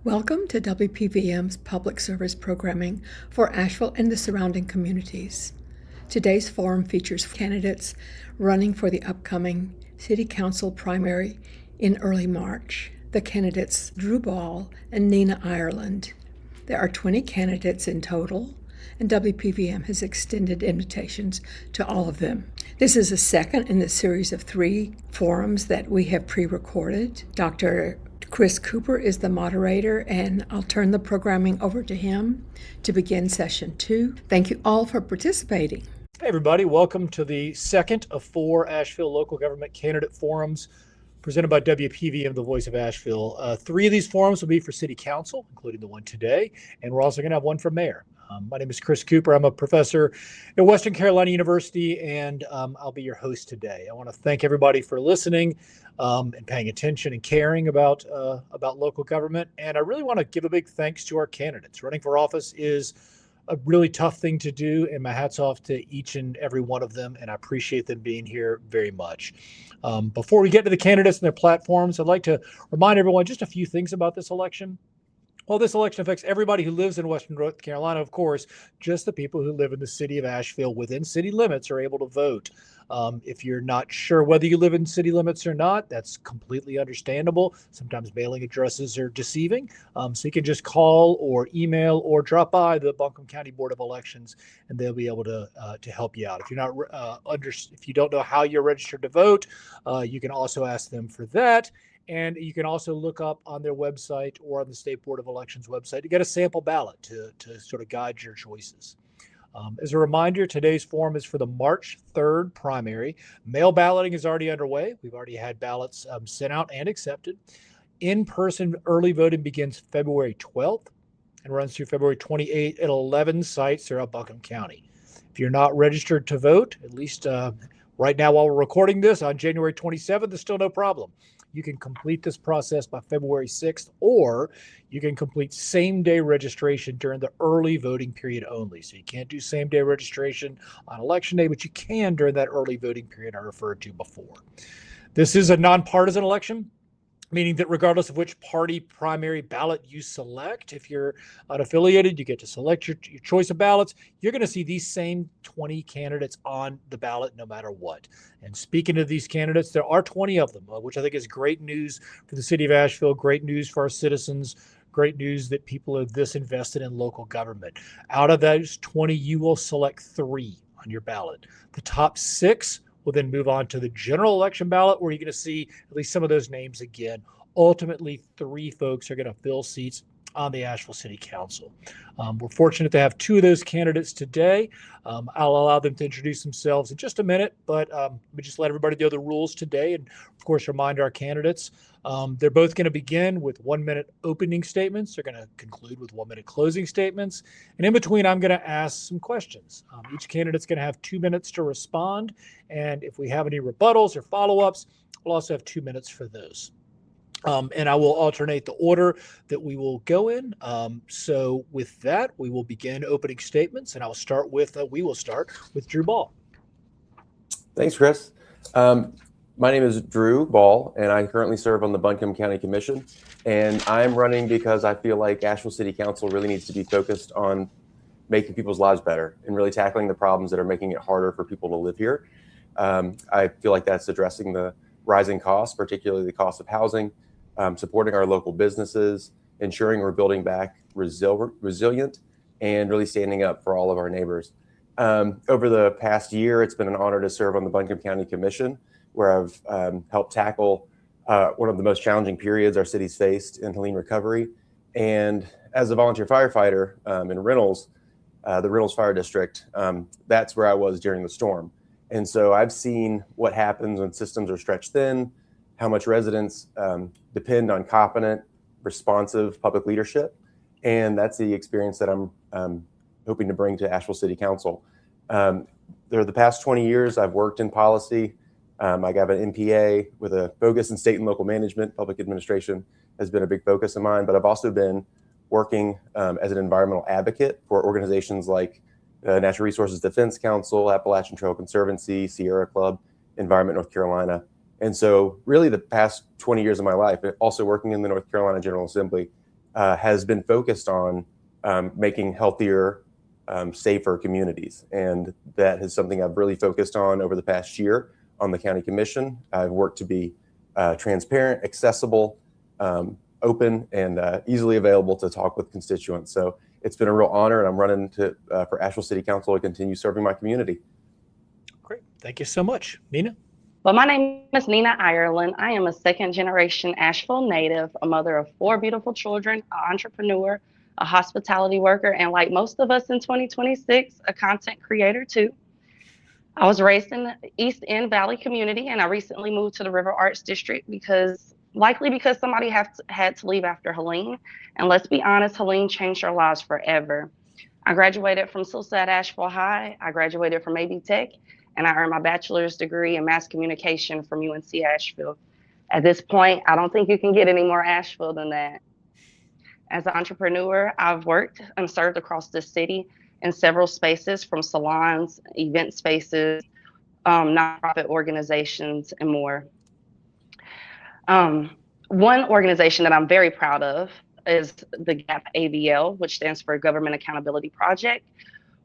Welcome to WPVM's public service programming for Asheville and the surrounding communities. Today's forum features candidates running for the upcoming City Council primary in early March. The candidates Drew Ball and Nina Ireland. There are 20 candidates in total, and WPVM has extended invitations to all of them. This is the second in the series of 3 forums that we have pre-recorded. Dr. Chris Cooper is the moderator, and I'll turn the programming over to him to begin session 2. Thank you all for participating. Hey everybody, welcome to the second of 4 Asheville local government candidate forums presented by WPVM, the voice of Asheville. 3 of these forums will be for City Council, including the one today, and we're also going to have one for Mayor. My name is Chris Cooper. I'm a professor at Western Carolina University, and I'll be your host today. I want to thank everybody for listening and paying attention and caring about local government. And I really want to give a big thanks to our candidates. Running for office is a really tough thing to do, and my hat's off to each and every one of them, and I appreciate them being here very much. Before we get to the candidates and their platforms, I'd like to remind everyone just a few things about this election. Well, this election affects everybody who lives in Western North Carolina, of course. Just the people who live in the city of Asheville within city limits are able to vote. If you're not sure whether you live in city limits or not, that's completely understandable. Sometimes mailing addresses are deceiving. So you can just call or email or drop by the Buncombe County Board of Elections, and they'll be able to help you out. If you're not if you don't know how you're registered to vote, you can also ask them for that. And you can also look up on their website or on the State Board of Elections website to get a sample ballot to sort of guide your choices. As a reminder, today's forum is for the March 3rd primary. Mail balloting is already underway. We've already had ballots sent out and accepted. In-person early voting begins February 12th and runs through February 28th at 11 sites throughout Buncombe County. If you're not registered to vote, at least right now while we're recording this on January 27th, there's still no problem. You can complete this process by February 6th, or you can complete same-day registration during the early voting period only. So you can't do same-day registration on election day, but you can during that early voting period I referred to before. This is a nonpartisan election, meaning that regardless of which party primary ballot you select, if you're unaffiliated, you get to select your choice of ballots. You're going to see these same 20 candidates on the ballot no matter what. And speaking of these candidates, there are 20 of them, which I think is great news for the city of Asheville, great news for our citizens, great news that people are this invested in local government. Out of those 20, you will select 3 on your ballot. The top 6 will then move on to the general election ballot, where you're going to see at least some of those names again. Ultimately, 3 folks are going to fill seats on the Asheville City Council. We're fortunate to have 2 of those candidates today. I'll allow them to introduce themselves in just a minute, but let me just let everybody know the rules today, and of course remind our candidates. They're both going to begin with 1-minute opening statements. They're going to conclude with 1-minute closing statements. And in between, I'm going to ask some questions. Each candidate's going to have 2 minutes to respond. And if we have any rebuttals or follow-ups, we'll also have 2 minutes for those. And I will alternate the order that we will go in. So with that, we will begin opening statements, and we will start with Drew Ball. Thanks, Chris. My name is Drew Ball, and I currently serve on the Buncombe County Commission. And I'm running because I feel like Asheville City Council really needs to be focused on making people's lives better and really tackling the problems that are making it harder for people to live here. I feel like that's addressing the rising costs, particularly the cost of housing, supporting our local businesses, ensuring we're building back resilient, and really standing up for all of our neighbors. Over the past year, it's been an honor to serve on the Buncombe County Commission, where I've helped tackle one of the most challenging periods our city's faced in Helen recovery. And as a volunteer firefighter in Reynolds, the Reynolds Fire District, that's where I was during the storm. And so I've seen what happens when systems are stretched thin, how much residents depend on competent, responsive public leadership. And that's the experience that I'm hoping to bring to Asheville City Council. The past 20 years, I've worked in policy. I got an MPA with a focus in state and local management. Public administration has been a big focus of mine, but I've also been working as an environmental advocate for organizations like Natural Resources Defense Council, Appalachian Trail Conservancy, Sierra Club, Environment North Carolina. And so really the past 20 years of my life, also working in the North Carolina General Assembly, has been focused on making healthier, safer communities. And that is something I've really focused on over the past year on the county commission. I've worked to be transparent, accessible, open, and easily available to talk with constituents. So it's been a real honor, and I'm running for Asheville City Council to continue serving my community. Great. Thank you so much. Nina? Well, my name is Nina Ireland. I am a second-generation Asheville native, a mother of 4 beautiful children, an entrepreneur, a hospitality worker, and like most of us in 2026, a content creator too. I was raised in the East End Valley community, and I recently moved to the River Arts District likely because somebody had to leave after Helen. And let's be honest, Helen changed our lives forever. I graduated from SILSA at Asheville High. I graduated from AB Tech, and I earned my bachelor's degree in mass communication from UNC Asheville. At this point, I don't think you can get any more Asheville than that. As an entrepreneur, I've worked and served across the city in several spaces, from salons, event spaces, nonprofit organizations, and more. One organization that I'm very proud of is the GAP ABL, which stands for Government Accountability Project,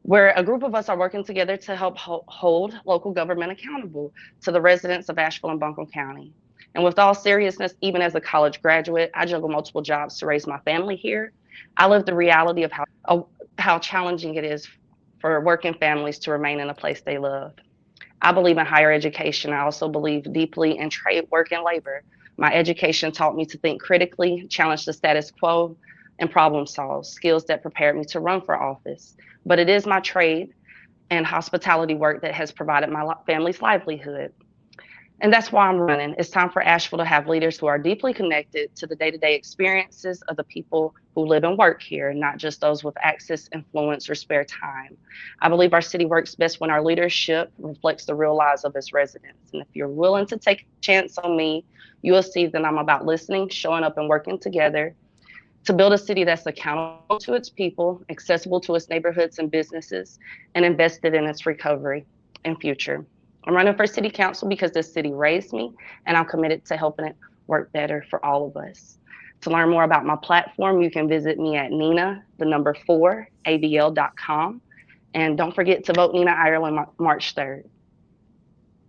where a group of us are working together to help hold local government accountable to the residents of Asheville and Buncombe County. And with all seriousness, even as a college graduate, I juggle multiple jobs to raise my family here. I live the reality of how challenging it is for working families to remain in a place they love. I believe in higher education. I also believe deeply in trade, work, and labor. My education taught me to think critically, challenge the status quo, and problem solve, skills that prepared me to run for office. But it is my trade and hospitality work that has provided my family's livelihood. And that's why I'm running. It's time for Asheville to have leaders who are deeply connected to the day-to-day experiences of the people who live and work here, not just those with access, influence, or spare time. I believe our city works best when our leadership reflects the real lives of its residents. And if you're willing to take a chance on me, you will see that I'm about listening, showing up, and working together to build a city that's accountable to its people, accessible to its neighborhoods and businesses, and invested in its recovery and future. I'm running for city council because this city raised me, and I'm committed to helping it work better for all of us. To learn more about my platform, you can visit me at nina4abl.com. And don't forget to vote Nina Ireland March 3rd.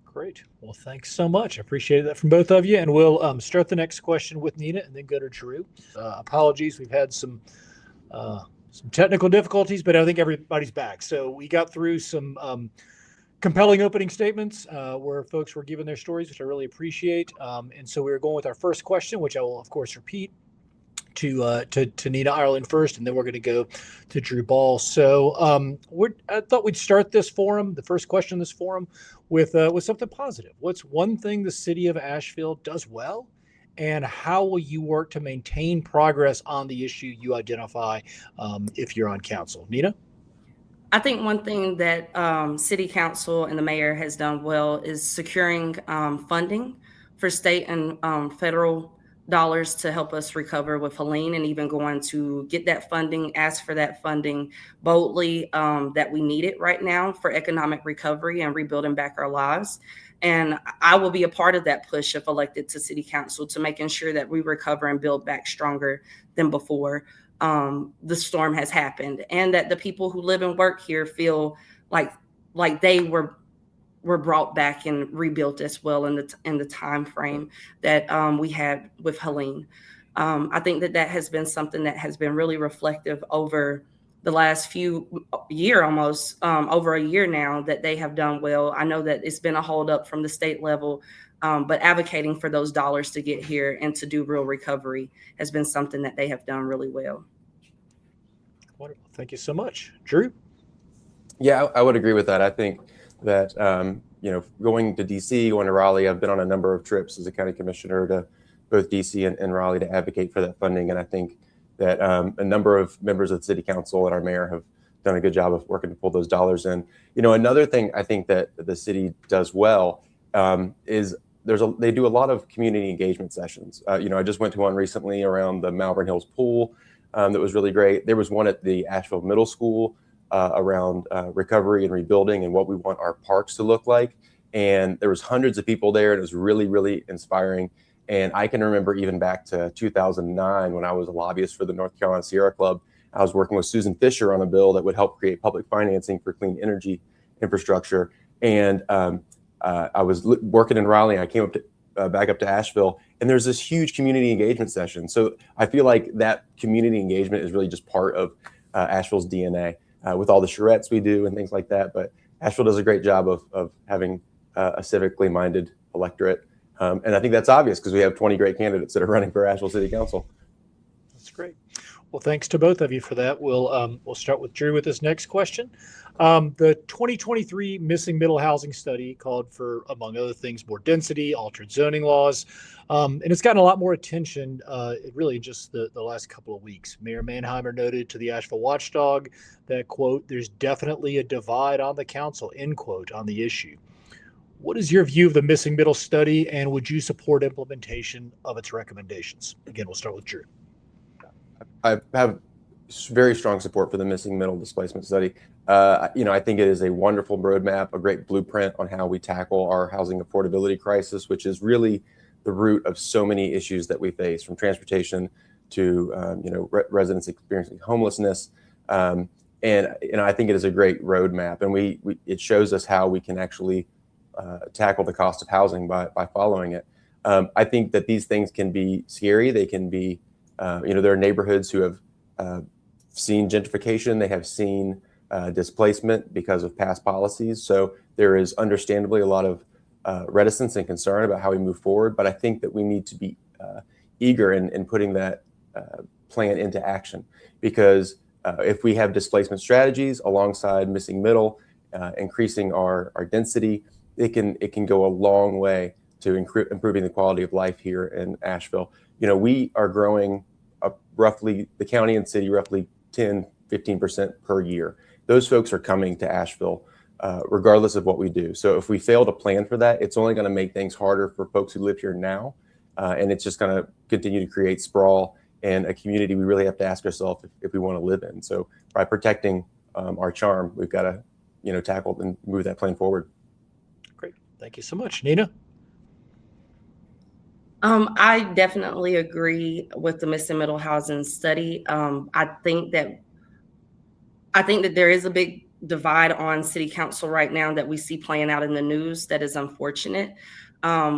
Great. Well, thanks so much. I appreciate that from both of you. And we'll start the next question with Nina and then go to Drew. Apologies. We've had some technical difficulties, but I think everybody's back. So we got through some compelling opening statements where folks were giving their stories, which I really appreciate. And so we were going with our first question, which I will, of course, repeat to Nina Ireland first, and then we're going to go to Drew Ball. So I thought we'd start this forum, the first question in this forum, with something positive. What's one thing the city of Asheville does well, and how will you work to maintain progress on the issue you identify if you're on council? Nina? I think one thing that City Council and the mayor has done well is securing funding for state and federal dollars to help us recover with Helen, and even going to get that funding, ask for that funding boldly that we need it right now for economic recovery and rebuilding back our lives. And I will be a part of that push if elected to City Council to making sure that we recover and build back stronger than before the storm has happened, and that the people who live and work here feel like they were brought back and rebuilt as well in the time frame that we had with Helen. I think that has been something that has been really reflective over the last almost over a year now, that they have done well. I know that it's been a holdup from the state level, but advocating for those dollars to get here and to do real recovery has been something that they have done really well. Wonderful. Thank you so much. Drew? Yeah, I would agree with that. I think that, going to DC, going to Raleigh, I've been on a number of trips as a county commissioner to both DC and Raleigh to advocate for that funding. And I think that a number of members of the city council and our mayor have done a good job of working to pull those dollars in. Another thing I think that the city does well is they do a lot of community engagement sessions. I just went to one recently around the Malvern Hills pool that was really great. There was one at the Asheville Middle School around recovery and rebuilding and what we want our parks to look like. And there was hundreds of people there, and it was really, really inspiring. And I can remember even back to 2009 when I was a lobbyist for the North Carolina Sierra Club. I was working with Susan Fisher on a bill that would help create public financing for clean energy infrastructure. And I was working in Raleigh. I came back up to Asheville, and there's this huge community engagement session. So I feel like that community engagement is really just part of Asheville's DNA with all the charrettes we do and things like that. But Asheville does a great job of having a civically minded electorate. And I think that's obvious because we have 20 great candidates that are running for Asheville City Council. That's great. Well, thanks to both of you for that. We'll start with Drew with this next question. The 2023 Missing Middle Housing Study called for, among other things, more density, altered zoning laws, and it's gotten a lot more attention really just the last couple of weeks. Mayor Manheimer noted to the Asheville Watchdog that, quote, "there's definitely a divide on the council," end quote, on the issue. What is your view of the Missing Middle study, and would you support implementation of its recommendations? Again, we'll start with Drew. I have very strong support for the Missing Middle Displacement Study. I think it is a wonderful roadmap, a great blueprint on how we tackle our housing affordability crisis, which is really the root of so many issues that we face, from transportation to residents experiencing homelessness. And I think it is a great roadmap, and it shows us how we can actually tackle the cost of housing by following it. I think that these things can be scary. They can be, there are neighborhoods who have seen gentrification. They have seen displacement because of past policies. So there is understandably a lot of reticence and concern about how we move forward. But I think that we need to be eager in putting that plan into action, because if we have displacement strategies alongside missing middle, increasing our density, it can go a long way to improving the quality of life here in Asheville. We are growing roughly, the county and city, roughly 10-15% per year. Those folks are coming to Asheville regardless of what we do. So if we fail to plan for that, it's only going to make things harder for folks who live here now. And it's just going to continue to create sprawl and a community we really have to ask ourselves if we want to live in. So by protecting our charm, we've got to tackle and move that plan forward. Great. Thank you so much. Nina? I definitely agree with the missing middle housing study. I think that there is a big divide on city council right now that we see playing out in the news that is unfortunate,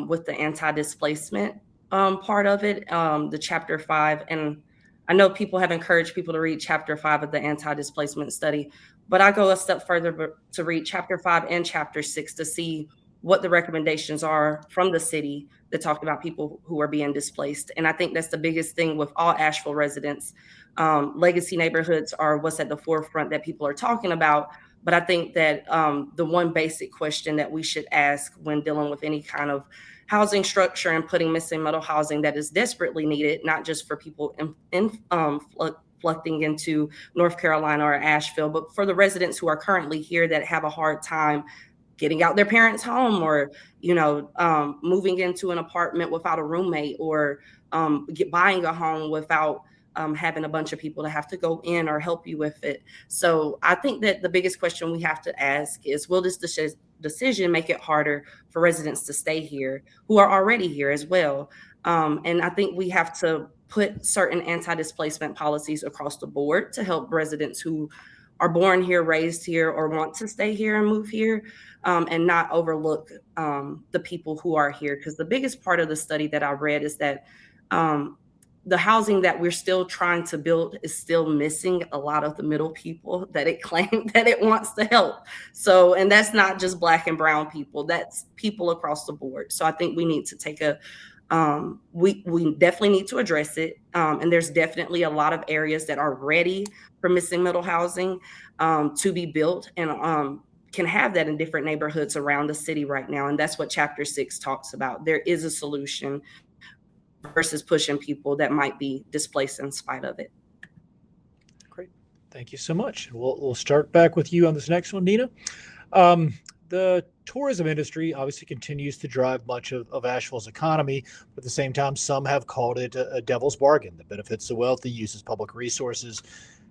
with the anti-displacement part of it, the Chapter 5. And I know people have encouraged people to read Chapter 5 of the anti-displacement study, but I go a step further to read Chapter 5 and Chapter 6 to see what the recommendations are from the city that talk about people who are being displaced. And I think that's the biggest thing with all Asheville residents. Legacy neighborhoods are what's at the forefront that people are talking about. But I think that the one basic question that we should ask when dealing with any kind of housing structure and putting missing middle housing that is desperately needed, not just for people flooding into North Carolina or Asheville, but for the residents who are currently here that have a hard time getting out their parents' home, or moving into an apartment without a roommate, or buying a home without having a bunch of people to have to go in or help you with it. So I think that the biggest question we have to ask is, will this decision make it harder for residents to stay here who are already here as well? And I think we have to put certain anti-displacement policies across the board to help residents who are born here, raised here, or want to stay here and move here, and not overlook the people who are here. Because the biggest part of the study that I read is that the housing that we're still trying to build is still missing a lot of the middle people that it claimed that it wants to help. So, and that's not just Black and brown people, that's people across the board. So I think we need to take we definitely need to address it. And there's definitely a lot of areas that are ready for missing middle housing to be built, and can have that in different neighborhoods around the city right now. And that's what Chapter 6 talks about. There is a solution versus pushing people that might be displaced in spite of it. Great. Thank you so much. And we'll start back with you on this next one, Nina. The tourism industry obviously continues to drive much of Asheville's economy, but at the same time, some have called it a devil's bargain that benefits the wealthy, uses public resources.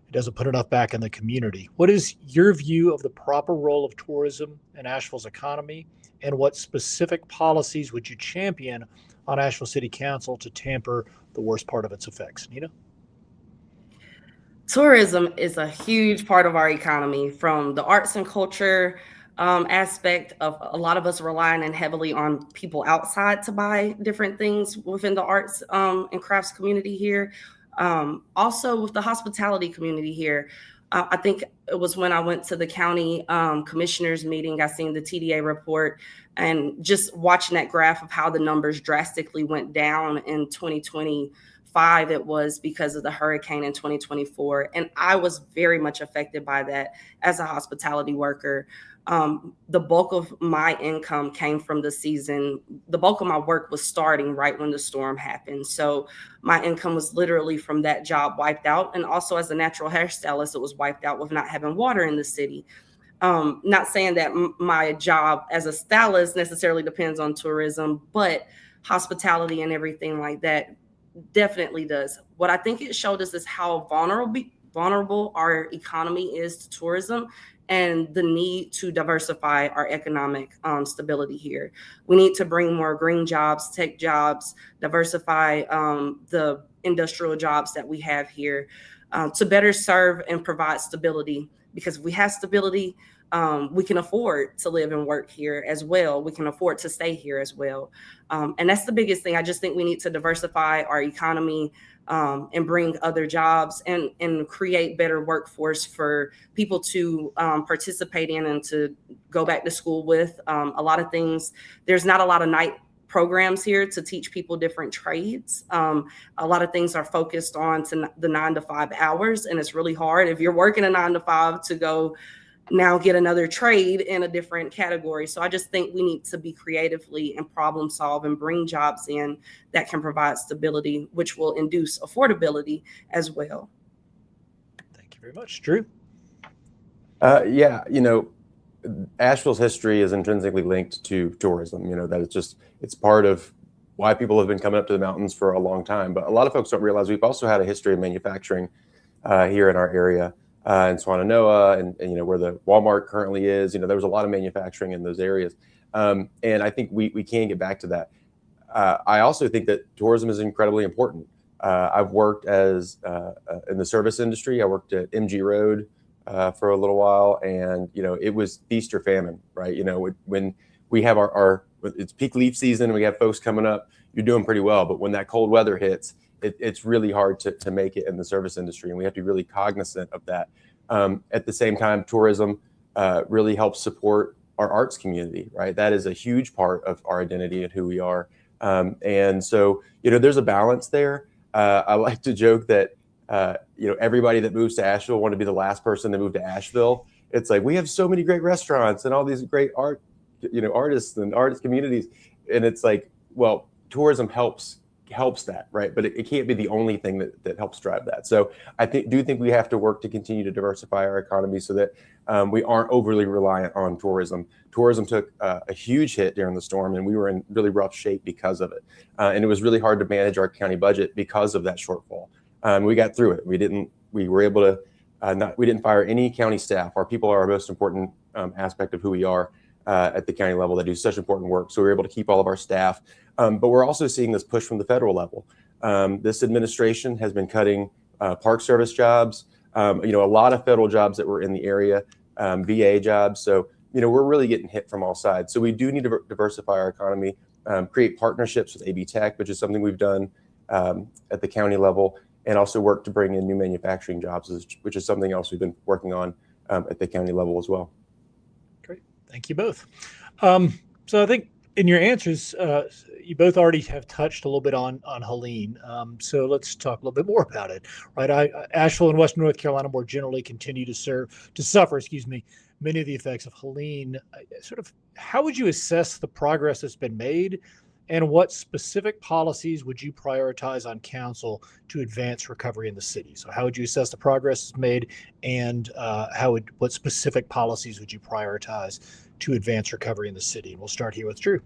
It doesn't put enough back in the community. What is your view of the proper role of tourism in Asheville's economy, and what specific policies would you champion on Asheville City Council to tamper the worst part of its effects? Nina? Tourism is a huge part of our economy, from the arts and culture aspect of a lot of us relying and heavily on people outside to buy different things within the arts and crafts community here. Also with the hospitality community here. I think it was when I went to the county commissioners meeting, I seen the TDA report, and just watching that graph of how the numbers drastically went down in 2025, it was because of the hurricane in 2024. And I was very much affected by that as a hospitality worker. The bulk of my income came from the season. The bulk of my work was starting right when the storm happened. So my income was literally from that job wiped out. And also as a natural hairstylist, it was wiped out with not having water in the city. Not saying that my job as a stylist necessarily depends on tourism, but hospitality and everything like that definitely does. What I think it showed us is how vulnerable our economy is to tourism, and the need to diversify our economic stability here. We need to bring more green jobs, tech jobs, diversify the industrial jobs that we have here to better serve and provide stability. Because if we have stability, we can afford to live and work here as well. We can afford to stay here as well. And that's the biggest thing. I just think we need to diversify our economy and bring other jobs and create better workforce for people to participate in and to go back to school with. A lot of things, there's not a lot of night programs here to teach people different trades. A lot of things are focused on to the 9 to 5 hours, and it's really hard if you're working a 9 to 5 to go now get another trade in a different category. So I just think we need to be creatively and problem solve and bring jobs in that can provide stability, which will induce affordability as well. Thank you very much. Drew? Yeah, Asheville's history is intrinsically linked to tourism. That it's part of why people have been coming up to the mountains for a long time. But a lot of folks don't realize we've also had a history of manufacturing here in our area. In Swannanoa and where the Walmart currently is, there was a lot of manufacturing in those areas. And I think we can get back to that. I also think that tourism is incredibly important. I've worked in the service industry. I worked at MG Road for a little while, and it was feast or famine, right? When we have it's peak leaf season and we have folks coming up, you're doing pretty well. But when that cold weather hits, it's really hard to make it in the service industry, and we have to be really cognizant of that. At the same time, tourism really helps support our arts community, right? That is a huge part of our identity and who we are. And so, there's a balance there. I like to joke that, everybody that moves to Asheville want to be the last person to move to Asheville. It's like, we have so many great restaurants and all these great artists and artist communities. And it's like, well, tourism helps that, right? But it can't be the only thing that helps drive that. So I do think we have to work to continue to diversify our economy so that we aren't overly reliant on tourism. Tourism took a huge hit during the storm, and we were in really rough shape because of it. And it was really hard to manage our county budget because of that shortfall. We got through it. We didn't fire any county staff. Our people are our most important aspect of who we are at the county level. They do such important work. So we were able to keep all of our staff. But we're also seeing this push from the federal level. This administration has been cutting Park Service jobs, a lot of federal jobs that were in the area, VA jobs. So, we're really getting hit from all sides. So we do need to diversify our economy, create partnerships with AB Tech, which is something we've done at the county level, and also work to bring in new manufacturing jobs, which is something else we've been working on at the county level as well. Great. Thank you both. So I think in your answers, you both already have touched a little bit on Helene. So let's talk a little bit more about it, right? Asheville and Western North Carolina more generally continue to suffer, many of the effects of Helene. How would you assess the progress that's been made, and what specific policies would you prioritize on council to advance recovery in the city? So how would you assess the progress that's made, and what specific policies would you prioritize to advance recovery in the city? And we'll start here with Drew.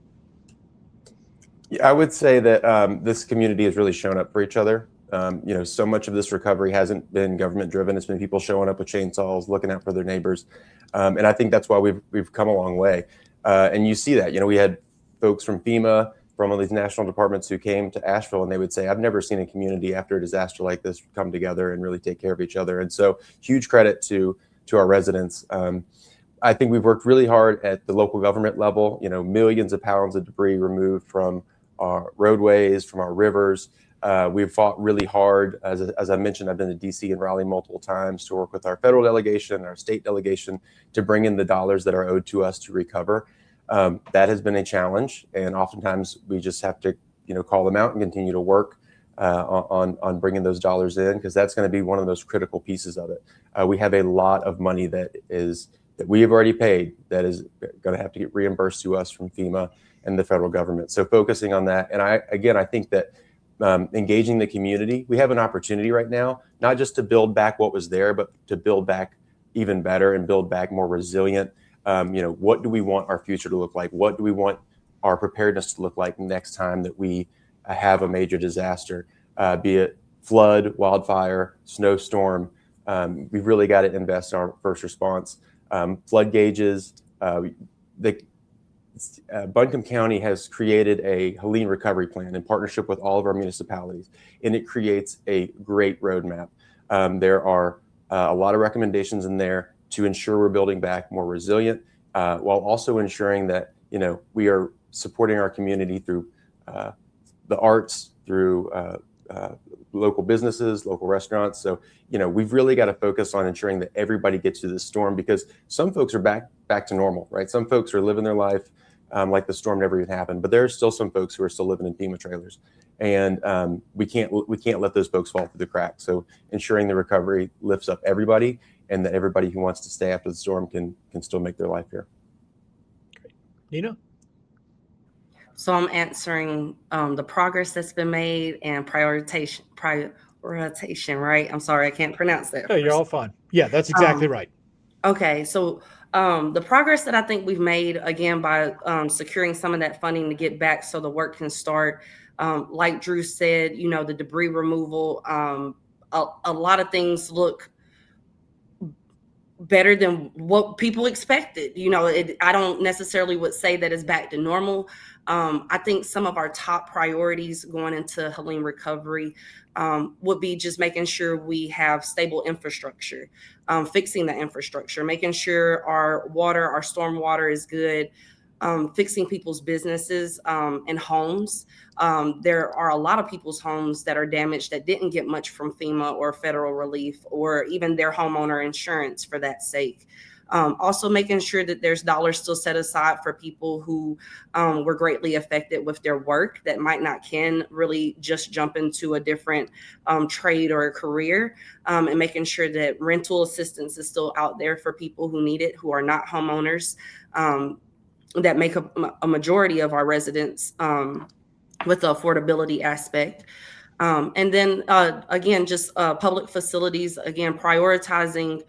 Yeah, I would say that this community has really shown up for each other. So much of this recovery hasn't been government driven. It's been people showing up with chainsaws, looking out for their neighbors. And I think that's why we've come a long way. And you see that, we had folks from FEMA from all these national departments who came to Asheville, and they would say, I've never seen a community after a disaster like this come together and really take care of each other. And so huge credit to our residents. I think we've worked really hard at the local government level, millions of pounds of debris removed from our roadways, from our rivers. We've fought really hard. As I mentioned, I've been to DC and Raleigh multiple times to work with our federal delegation and our state delegation to bring in the dollars that are owed to us to recover. That has been a challenge, and oftentimes we just have to, call them out and continue to work on bringing those dollars in, because that's going to be one of those critical pieces of it. We have a lot of money that we have already paid that is going to have to get reimbursed to us from FEMA and the federal government. So focusing on that, and I think that engaging the community, we have an opportunity right now, not just to build back what was there, but to build back even better and build back more resilient. What do we want our future to look like? What do we want our preparedness to look like next time that we have a major disaster, be it flood, wildfire, snowstorm? We've really got to invest in our first response. Flood gauges. Buncombe County has created a Helen recovery plan in partnership with all of our municipalities, and it creates a great roadmap. There are a lot of recommendations in there to ensure we're building back more resilient, while also ensuring that we are supporting our community through the arts, through local businesses, local restaurants. So we've really got to focus on ensuring that everybody gets through this storm, because some folks are back to normal, right? Some folks are living their life like the storm never even happened, but there are still some folks who are still living in FEMA trailers, and we can't let those folks fall through the cracks. So ensuring the recovery lifts up everybody, and that everybody who wants to stay after the storm can still make their life here. Great. Nina? So I'm answering the progress that's been made and prioritization, right? I'm sorry, I can't pronounce that. No, you're all fine. Yeah, that's exactly right. Okay, so the progress that I think we've made, again, by securing some of that funding to get back so the work can start, like Drew said, the debris removal, a lot of things look better than what people expected. I don't necessarily would say that it's back to normal. I think some of our top priorities going into Helen recovery would be just making sure we have stable infrastructure, fixing the infrastructure, making sure our water, our storm water is good, fixing people's businesses and homes. There are a lot of people's homes that are damaged that didn't get much from FEMA or federal relief, or even their homeowner insurance for that sake. Also making sure that there's dollars still set aside for people who were greatly affected with their work that might not can really just jump into a different trade or a career, and making sure that rental assistance is still out there for people who need it, who are not homeowners, that make a majority of our residents with the affordability aspect. And then again, just public facilities, again, prioritizing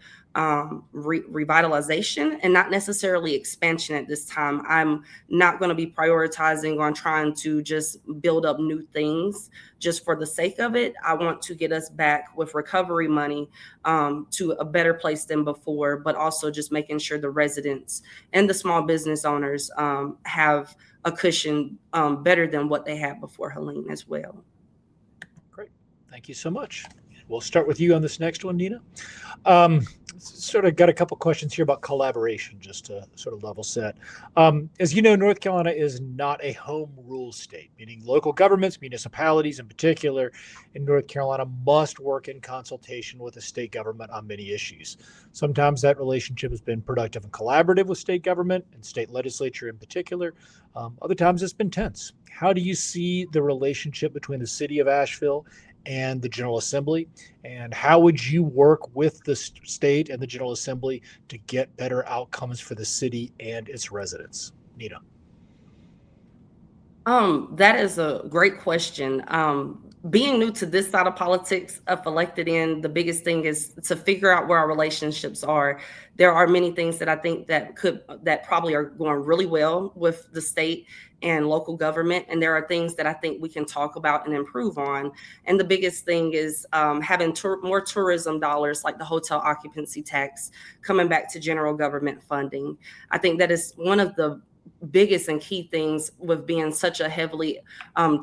revitalization and not necessarily expansion at this time. I'm not going to be prioritizing on trying to just build up new things just for the sake of it. I want to get us back with recovery money to a better place than before, but also just making sure the residents and the small business owners have a cushion better than what they had before Helen as well. Great. Thank you so much. We'll start with you on this next one, Nina. Sort of got a couple questions here about collaboration, just to sort of level set. As you know, North Carolina is not a home rule state, meaning local governments, municipalities in particular, in North Carolina must work in consultation with the state government on many issues. Sometimes that relationship has been productive and collaborative with state government and state legislature in particular. Other times it's been tense. How do you see the relationship between the city of Asheville and the General Assembly, and how would you work with the state and the General Assembly to get better outcomes for the city and its residents? Nina. That is a great question. Being new to this side of politics, if elected in, the biggest thing is to figure out where our relationships are. There are many things that I think that probably are going really well with the state and local government, and there are things that I think we can talk about and improve on. And the biggest thing is having more tourism dollars, like the hotel occupancy tax, coming back to general government funding. I think that is one of the biggest and key things with being such a heavily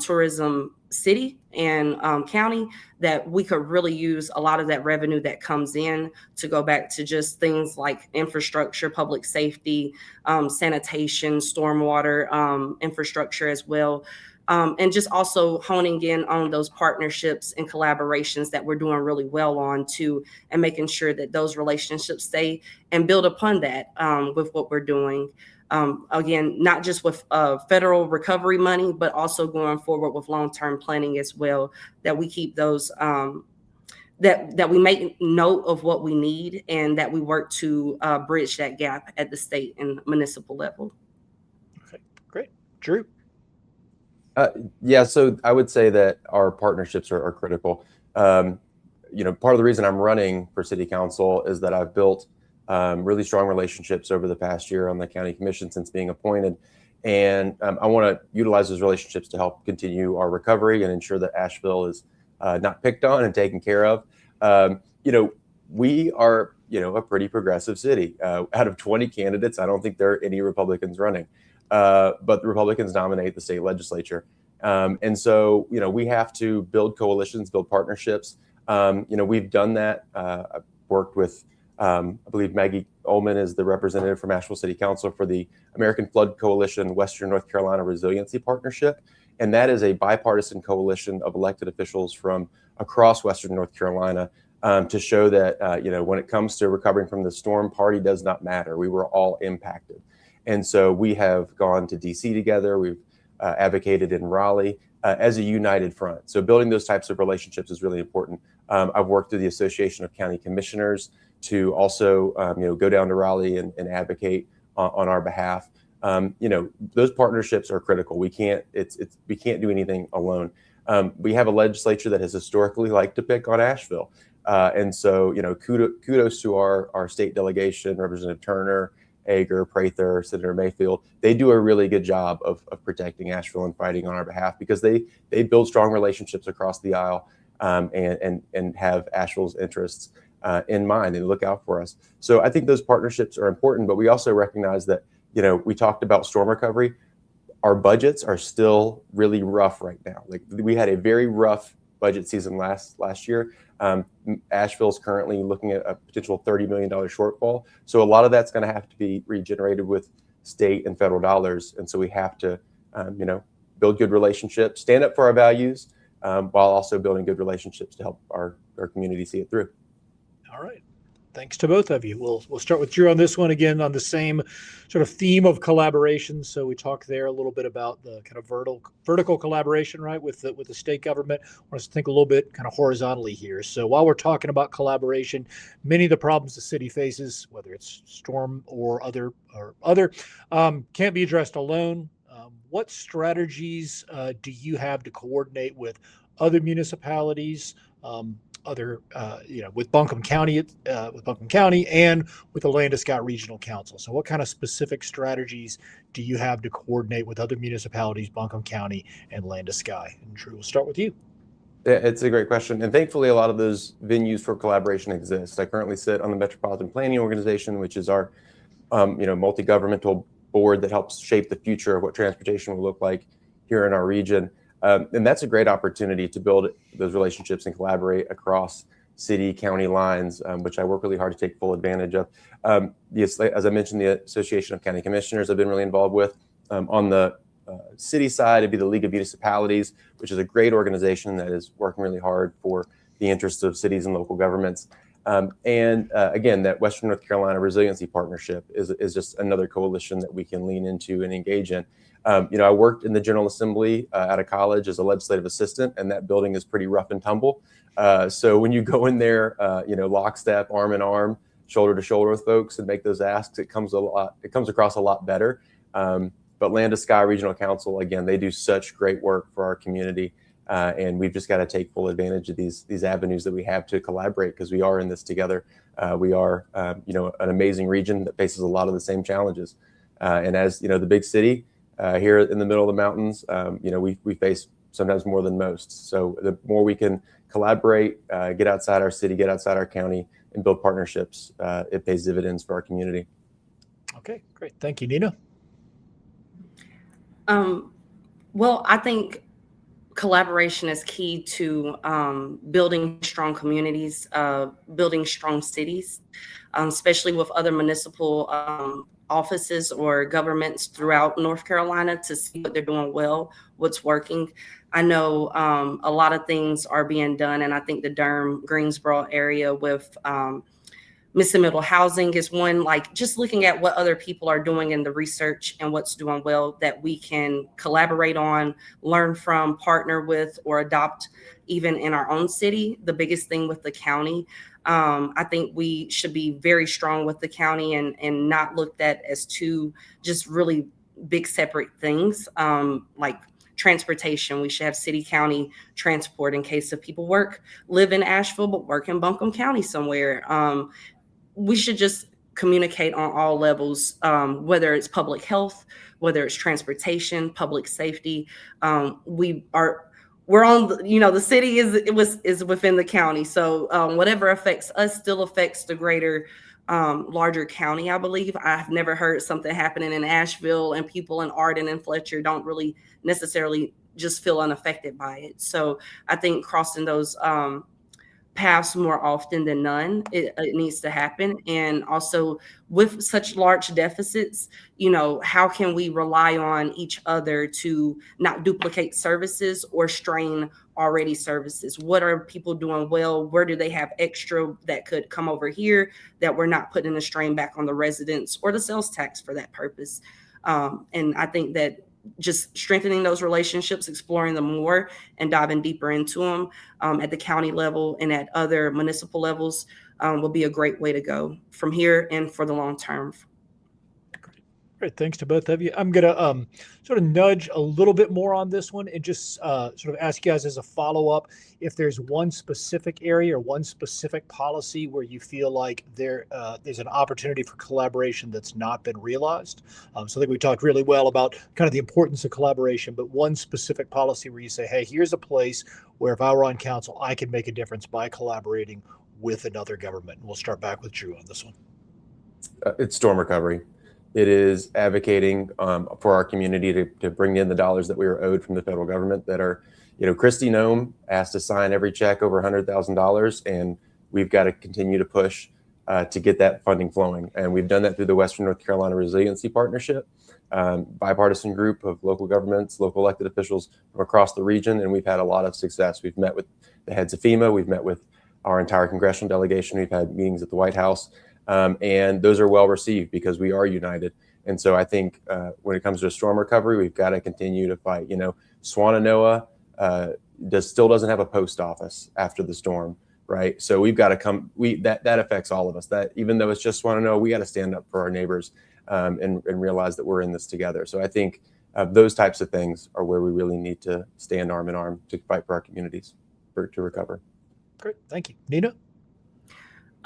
tourism city and county, that we could really use a lot of that revenue that comes in to go back to just things like infrastructure, public safety, sanitation, stormwater infrastructure as well. And just also honing in on those partnerships and collaborations that we're doing really well on too, and making sure that those relationships stay and build upon that with what we're doing. Again, not just with federal recovery money, but also going forward with long-term planning as well, that we keep those, that we make note of what we need, and that we work to bridge that gap at the state and municipal level. Okay, great. Drew? Yeah, so I would say that our partnerships are critical. Part of the reason I'm running for city council is that I've built really strong relationships over the past year on the county commission since being appointed. And I want to utilize those relationships to help continue our recovery and ensure that Asheville is not picked on and taken care of. We are, a pretty progressive city. Out of 20 candidates, I don't think there are any Republicans running. But the Republicans nominate the state legislature. And so, we have to build coalitions, build partnerships. We've done that. I've worked with, I believe Maggie Ullman is the representative from Asheville City Council for the American Flood Coalition Western North Carolina Resiliency Partnership. And that is a bipartisan coalition of elected officials from across Western North Carolina to show that, when it comes to recovering from the storm, party does not matter. We were all impacted. And so we have gone to DC together. We've advocated in Raleigh as a united front. So building those types of relationships is really important. I've worked through the Association of County Commissioners to also, go down to Raleigh and advocate on our behalf. Those partnerships are critical. We can't do anything alone. We have a legislature that has historically liked to pick on Asheville. And so, kudos to our state delegation, Representative Turner, Ager, Prather, Senator Mayfield. They do a really good job of protecting Asheville and fighting on our behalf because they build strong relationships across the aisle and have Asheville's interests in mind and look out for us. So I think those partnerships are important, but we also recognize that, we talked about storm recovery. Our budgets are still really rough right now. Like we had a very rough budget season last year. Asheville's currently looking at a potential $30 million shortfall. So a lot of that's going to have to be regenerated with state and federal dollars. And so we have to, build good relationships, stand up for our values, while also building good relationships to help our community see it through. All right. Thanks to both of you. We'll start with Drew on this one, again on the same sort of theme of collaboration. So we talked there a little bit about the kind of vertical collaboration, right, with the state government. I want us to think a little bit kind of horizontally here. So while we're talking about collaboration, many of the problems the city faces, whether it's storm or other, can't be addressed alone. What strategies do you have to coordinate with other municipalities? With Buncombe County, and with the Landis-Scott Regional Council. So what kind of specific strategies do you have to coordinate with other municipalities, Buncombe County and Landis-Scott? And Drew, we'll start with you. Yeah, it's a great question. And thankfully, a lot of those venues for collaboration exist. I currently sit on the Metropolitan Planning Organization, which is our, multi-governmental board that helps shape the future of what transportation will look like here in our region. And that's a great opportunity to build those relationships and collaborate across city, county lines, which I work really hard to take full advantage of. As I mentioned, the Association of County Commissioners I've been really involved with. On the city side, it'd be the League of Municipalities, which is a great organization that is working really hard for the interests of cities and local governments. Again, that Western North Carolina Resiliency Partnership is just another coalition that we can lean into and engage in. I worked in the General Assembly out of college as a legislative assistant, and that building is pretty rough and tumble. So when you go in there, lockstep, arm in arm, shoulder to shoulder with folks and make those asks, it comes across a lot better. But Landis-Scott Regional Council, again, they do such great work for our community. And we've just got to take full advantage of these avenues that we have to collaborate because we are in this together. We are, an amazing region that faces a lot of the same challenges. And as, the big city, here in the middle of the mountains, we face sometimes more than most. So the more we can collaborate, get outside our city, get outside our county, and build partnerships, it pays dividends for our community. Okay, great. Thank you, Nina. Well, I think collaboration is key to building strong communities, building strong cities, especially with other municipal offices or governments throughout North Carolina to see what they're doing well, what's working. I know a lot of things are being done, and I think the Durham, Greensboro area with missing middle housing is one, like just looking at what other people are doing in the research and what's doing well that we can collaborate on, learn from, partner with, or adopt even in our own city. The biggest thing with the county, I think we should be very strong with the county and not looked at as two just really big separate things. Like transportation, we should have city county transport in case if people live in Asheville but work in Buncombe County somewhere. We should just communicate on all levels, whether it's public health, whether it's transportation, public safety. We're on the city is within the county, so whatever affects us still affects the greater larger county. I believe I've never heard something happening in Asheville and people in Arden and Fletcher don't really necessarily just feel unaffected by it. So I think crossing those paths more often than none, it needs to happen. And also with such large deficits, how can we rely on each other to not duplicate services or strain already services? What are people doing well? Where do they have extra that could come over here that we're not putting a strain back on the residents or the sales tax for that purpose? And I think that just strengthening those relationships, exploring them more and diving deeper into them at the county level and at other municipal levels will be a great way to go from here and for the long term. Great. Thanks to both of you. I'm going to sort of nudge a little bit more on this one and just sort of ask you guys as a follow-up if there's one specific area or one specific policy where you feel like there's an opportunity for collaboration that's not been realized. So I think we talked really well about kind of the importance of collaboration, but one specific policy where you say, hey, here's a place where if I were on council, I could make a difference by collaborating with another government. And we'll start back with Drew on this one. It's storm recovery. It is advocating for our community to bring in the dollars that we are owed from the federal government that are, Kristi Noem asked to sign every check over $100,000, and we've got to continue to push to get that funding flowing. And we've done that through the Western North Carolina Resiliency Partnership, bipartisan group of local governments, local elected officials from across the region, and we've had a lot of success. We've met with the heads of FEMA, we've met with our entire congressional delegation, we've had meetings at the White House. And those are well received because we are united. And so I think when it comes to storm recovery, we've got to continue to fight. Swannanoa still doesn't have a post office after the storm, right? So we've got to come. That affects all of us. That even though it's just Swannanoa, we got to stand up for our neighbors and realize that we're in this together. So I think those types of things are where we really need to stand arm in arm to fight for our communities to recover. Great, thank you, Nina.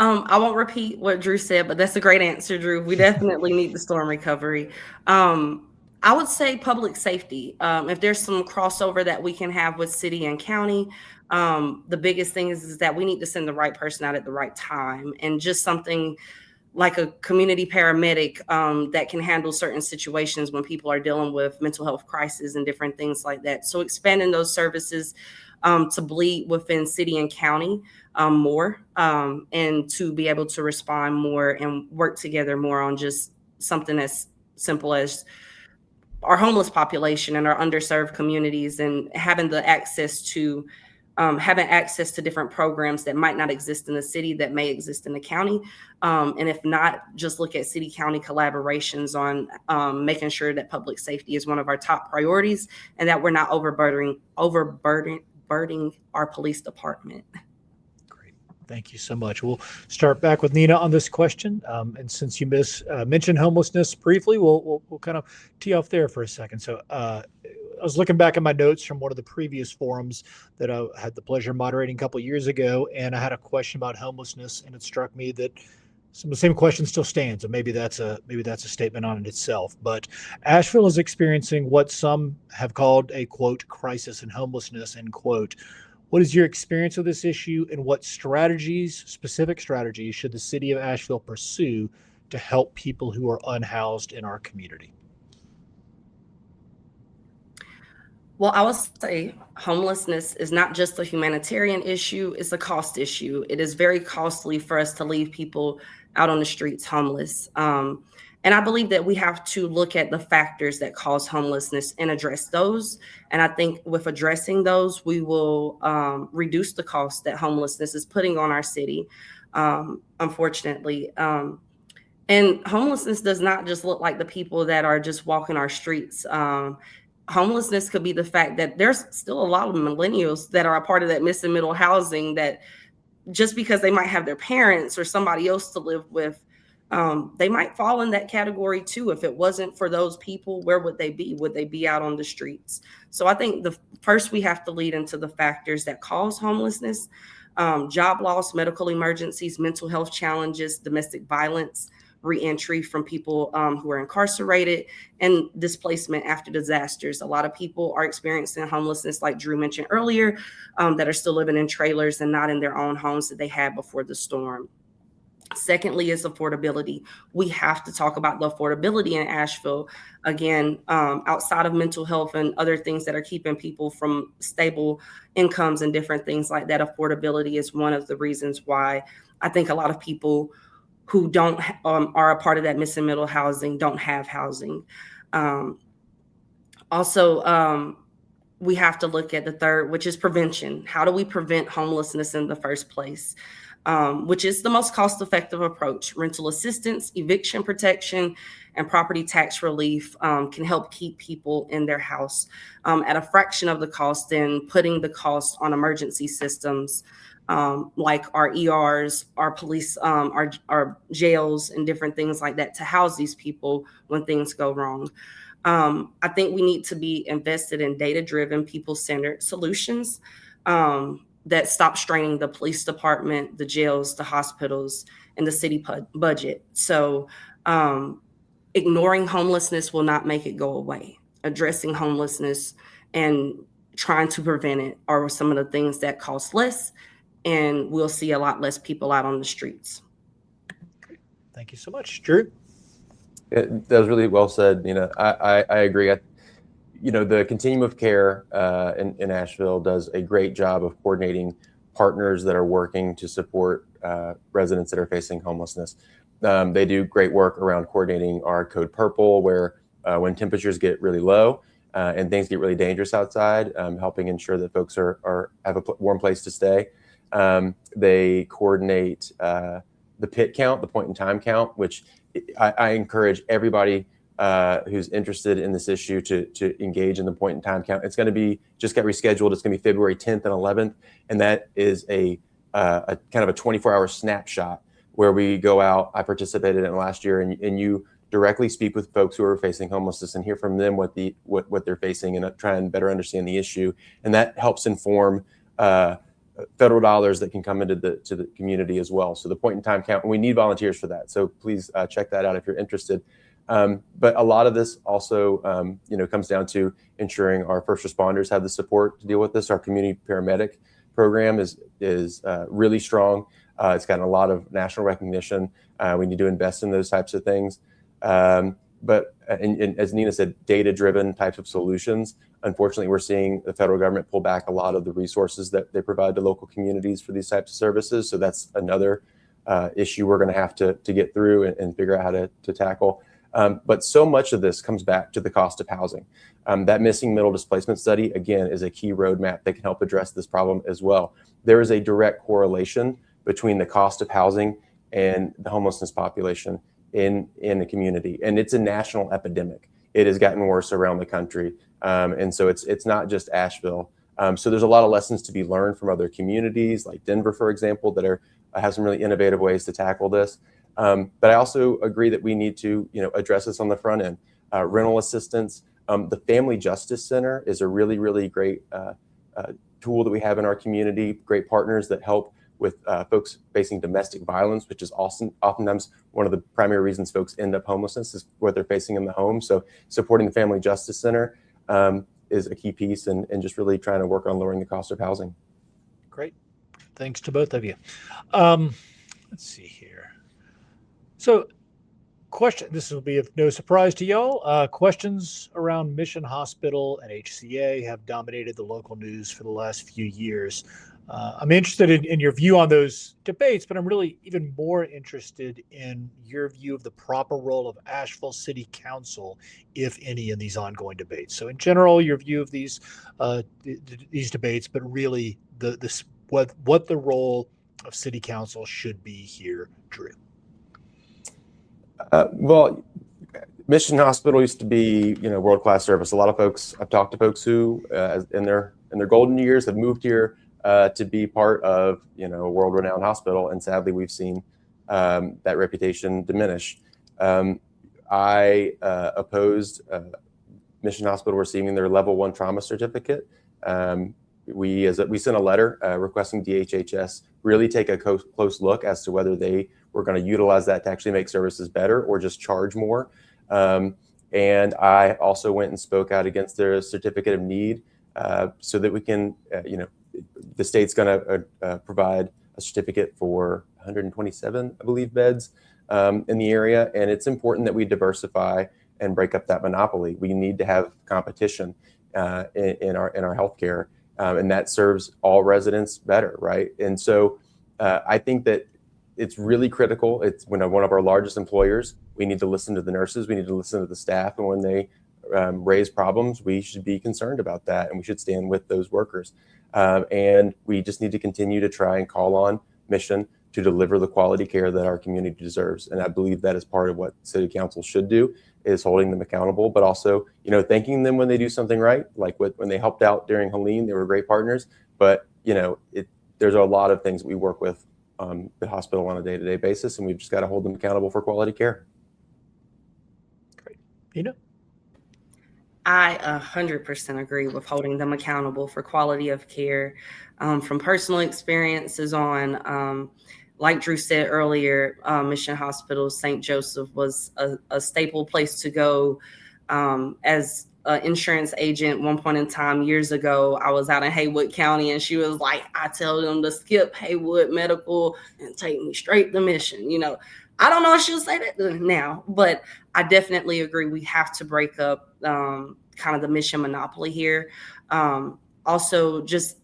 I won't repeat what Drew said, but that's a great answer, Drew. We definitely need the storm recovery. I would say public safety. If there's some crossover that we can have with city and county, the biggest thing is that we need to send the right person out at the right time, and just something like a community paramedic that can handle certain situations when people are dealing with mental health crises and different things like that. So expanding those services to bleed within city and county more, and to be able to respond more and work together more on just something as simple as our homeless population and our underserved communities, and having access to different programs that might not exist in the city that may exist in the county. And if not, just look at city county collaborations on making sure that public safety is one of our top priorities and that we're not overburdening our police department. Great. Thank you so much. We'll start back with Nina on this question. And since you mentioned homelessness briefly, we'll kind of tee off there for a second. So I was looking back at my notes from one of the previous forums that I had the pleasure of moderating a couple of years ago, and I had a question about homelessness, and it struck me that some of the same question still stands, and maybe that's a statement on it itself. But Asheville is experiencing what some have called a quote crisis in homelessness, end quote. What is your experience with this issue, and what specific strategies should the city of Asheville pursue to help people who are unhoused in our community? Well, I would say homelessness is not just a humanitarian issue, it's a cost issue. It is very costly for us to leave people out on the streets homeless. And I believe that we have to look at the factors that cause homelessness and address those. And I think with addressing those, we will reduce the cost that homelessness is putting on our city, unfortunately. And homelessness does not just look like the people that are just walking our streets. Homelessness could be the fact that there's still a lot of millennials that are a part of that missing middle housing, that just because they might have their parents or somebody else to live with, they might fall in that category too. If it wasn't for those people, where would they be? Would they be out on the streets? So I think first we have to lead into the factors that cause homelessness: job loss, medical emergencies, mental health challenges, domestic violence, reentry from people who are incarcerated, and displacement after disasters. A lot of people are experiencing homelessness, like Drew mentioned earlier, that are still living in trailers and not in their own homes that they had before the storm. Secondly is affordability. We have to talk about the affordability in Asheville. Again, outside of mental health and other things that are keeping people from stable incomes and different things like that, affordability is one of the reasons why I think a lot of people who don't are a part of that missing middle housing don't have housing. Also, we have to look at the third, which is prevention. How do we prevent homelessness in the first place? Which is the most cost-effective approach. Rental assistance, eviction protection, and property tax relief can help keep people in their house at a fraction of the cost than putting the cost on emergency systems, like our ERs, our police, our jails, and different things like that to house these people when things go wrong. I think we need to be invested in data-driven, people-centered solutions that stop straining the police department, the jails, the hospitals, and the city budget. So ignoring homelessness will not make it go away. Addressing homelessness and trying to prevent it are some of the things that cost less, and we'll see a lot less people out on the streets. Thank you so much, Drew. That was really well said. I agree. The continuum of care in Asheville does a great job of coordinating partners that are working to support residents that are facing homelessness. They do great work around coordinating our Code Purple, where when temperatures get really low and things get really dangerous outside, helping ensure that folks have a warm place to stay. They coordinate the PIT count, the point in time count, which I encourage everybody who's interested in this issue to engage in the point in time count. It's going to be just got rescheduled. It's going to be February 10th and 11th. And that is a kind of a 24-hour snapshot where we go out. I participated in it last year, and you directly speak with folks who are facing homelessness and hear from them what they're facing and try and better understand the issue. And that helps inform federal dollars that can come into the community as well. So the point in time count, and we need volunteers for that. So please check that out if you're interested. But a lot of this also, comes down to ensuring our first responders have the support to deal with this. Our community paramedic program is really strong. It's gotten a lot of national recognition. We need to invest in those types of things. But as Nina said, data-driven types of solutions. Unfortunately, we're seeing the federal government pull back a lot of the resources that they provide to local communities for these types of services. So that's another issue we're going to have to get through and figure out how to tackle. But so much of this comes back to the cost of housing. That missing middle displacement study, again, is a key roadmap that can help address this problem as well. There is a direct correlation between the cost of housing and the homelessness population in the community. And it's a national epidemic. It has gotten worse around the country. And so it's not just Asheville. So there's a lot of lessons to be learned from other communities like Denver, for example, that have some really innovative ways to tackle this. But I also agree that we need to, address this on the front end. Rental assistance. The Family Justice Center is a really, really great tool that we have in our community. Great partners that help with folks facing domestic violence, which is oftentimes one of the primary reasons folks end up homelessness is what they're facing in the home. So supporting the Family Justice Center is a key piece, and just really trying to work on lowering the cost of housing. Great. Thanks to both of you. Let's see here. So question. This will be of no surprise to y'all. Questions around Mission Hospital and HCA have dominated the local news for the last few years. I'm interested in your view on those debates, but I'm really even more interested in your view of the proper role of Asheville City Council, if any, in these ongoing debates. So in general, your view of these debates, but really what the role of City Council should be here, Drew. Well, Mission Hospital used to be, world-class service. A lot of folks, I've talked to folks who, in their golden years, have moved here to be part of, a world-renowned hospital, and sadly, we've seen that reputation diminish. I opposed Mission Hospital receiving their level 1 trauma certificate. We sent a letter requesting DHHS really take a close look as to whether they were going to utilize that to actually make services better or just charge more. And I also went and spoke out against their certificate of need so that we can, the state's going to provide a certificate for 127, I believe, beds in the area. And it's important that we diversify and break up that monopoly. We need to have competition in our healthcare. And that serves all residents better, right? And so I think that it's really critical. It's one of our largest employers. We need to listen to the nurses. We need to listen to the staff. And when they raise problems, we should be concerned about that. And we should stand with those workers. And we just need to continue to try and call on Mission to deliver the quality care that our community deserves. And I believe that is part of what City Council should do, is holding them accountable, but also, thanking them when they do something right. Like when they helped out during Helen, they were great partners. But, there's a lot of things that we work with the hospital on a day-to-day basis, and we've just got to hold them accountable for quality care. Great. Nina? I 100% agree with holding them accountable for quality of care. From personal experiences on, like Drew said earlier, Mission Hospital, St. Joseph was a staple place to go. As an insurance agent, one point in time years ago, I was out in Haywood County, and she was like, I tell them to skip Haywood Medical and take me straight to Mission. I don't know if she'll say that now, but I definitely agree. We have to break up kind of the Mission monopoly here. Also, just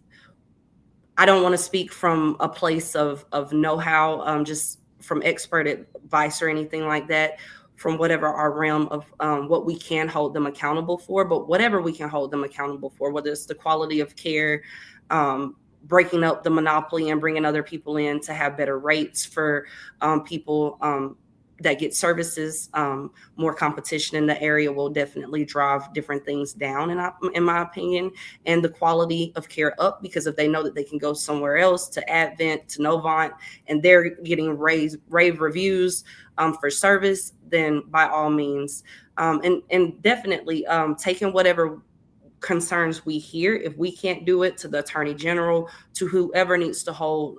I don't want to speak from a place of know-how, just from expert advice or anything like that, from whatever our realm of what we can hold them accountable for. But whatever we can hold them accountable for, whether it's the quality of care, breaking up the monopoly and bringing other people in to have better rates for people that get services, more competition in the area will definitely drive different things down, in my opinion, and the quality of care up, because if they know that they can go somewhere else, to Advent, to Novant, and they're getting rave reviews for service, then by all means, and definitely taking whatever concerns we hear, if we can't do it, to the Attorney General, to whoever needs to hold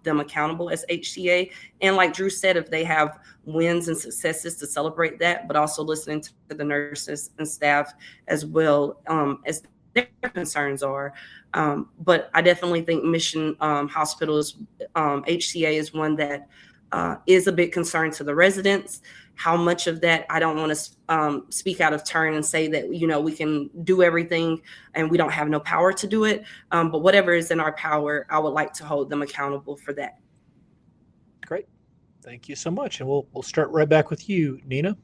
them accountable as HCA. And like Drew said, if they have wins and successes, to celebrate that, but also listening to the nurses and staff as well as their concerns are. But I definitely think Mission Hospital's HCA is one that is a big concern to the residents. How much of that, I don't want to speak out of turn and say that, we can do everything and we don't have no power to do it. But whatever is in our power, I would like to hold them accountable for that. Great. Thank you so much. And we'll start right back with you, Nina.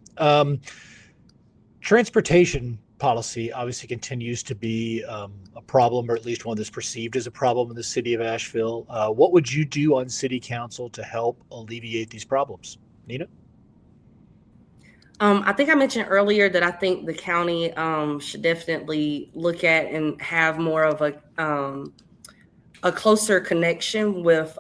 Transportation policy obviously continues to be a problem, or at least one that's perceived as a problem in the city of Asheville. What would you do on City Council to help alleviate these problems? Nina? I think I mentioned earlier that I think the county should definitely look at and have more of a closer connection with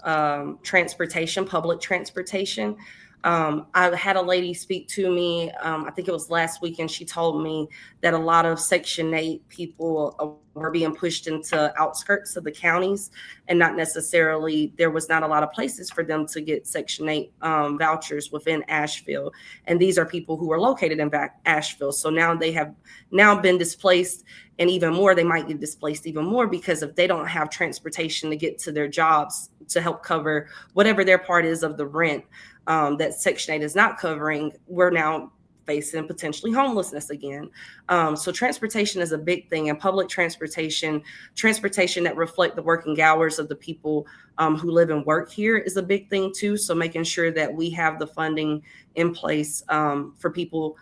transportation, public transportation. I had a lady speak to me, I think it was last week, and she told me that a lot of Section 8 people were being pushed into outskirts of the counties, and not necessarily, there was not a lot of places for them to get Section 8 vouchers within Asheville. And these are people who are located in Asheville. So now they have now been displaced, and even more, they might get displaced even more, because if they don't have transportation to get to their jobs to help cover whatever their part is of the rent that Section 8 is not covering, we're now facing potentially homelessness again. So transportation is a big thing, and public transportation that reflect the working hours of the people who live and work here is a big thing too. So making sure that we have the funding in place for people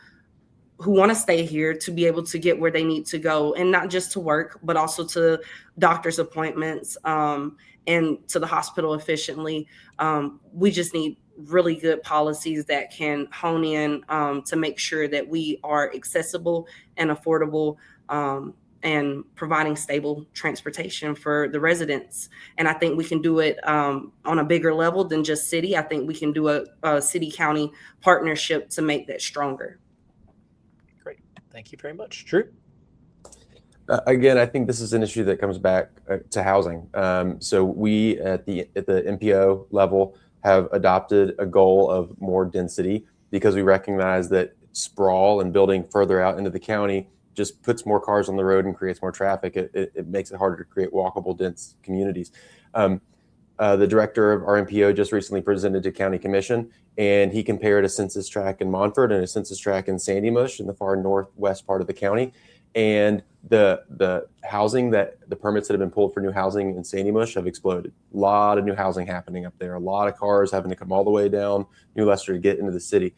who want to stay here to be able to get where they need to go, and not just to work, but also to doctor's appointments and to the hospital efficiently. We just need really good policies that can hone in to make sure that we are accessible and affordable and providing stable transportation for the residents. And I think we can do it on a bigger level than just city. I think we can do a city-county partnership to make that stronger. Great. Thank you very much. Drew? Again, I think this is an issue that comes back to housing. So we at the MPO level have adopted a goal of more density because we recognize that sprawl and building further out into the county just puts more cars on the road and creates more traffic. It makes it harder to create walkable, dense communities. The director of our MPO just recently presented to County Commission, and he compared a census tract in Montford and a census tract in Sandy Mush in the far northwest part of the county. And the housing the permits that have been pulled for new housing in Sandy Mush have exploded. A lot of new housing happening up there. A lot of cars having to come all the way down New Leicester to get into the city.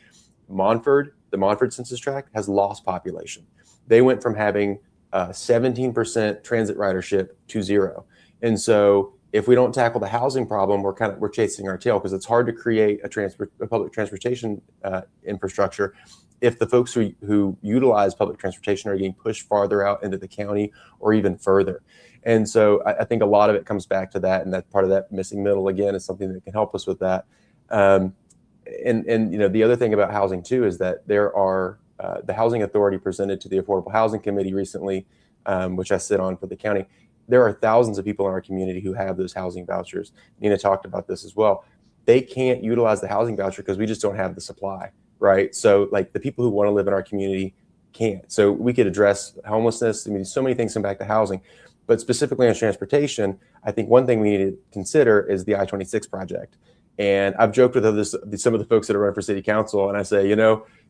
The Montford census tract has lost population. They went from having 17% transit ridership to 0. And so if we don't tackle the housing problem, we're chasing our tail, because it's hard to create a public transportation infrastructure if the folks who utilize public transportation are getting pushed farther out into the county or even further. And so I think a lot of it comes back to that, and that part of that missing middle, again, is something that can help us with that. And the other thing about housing too is that there are the Housing Authority presented to the Affordable Housing Committee recently, which I sit on for the county. There are thousands of people in our community who have those housing vouchers. Nina talked about this as well. They can't utilize the housing voucher because we just don't have the supply. Right. So like the people who want to live in our community can't. So we could address homelessness. I mean, so many things come back to housing, but specifically on transportation, I think one thing we need to consider is the I-26 project. And I've joked with some of the folks that are running for city council, and I say,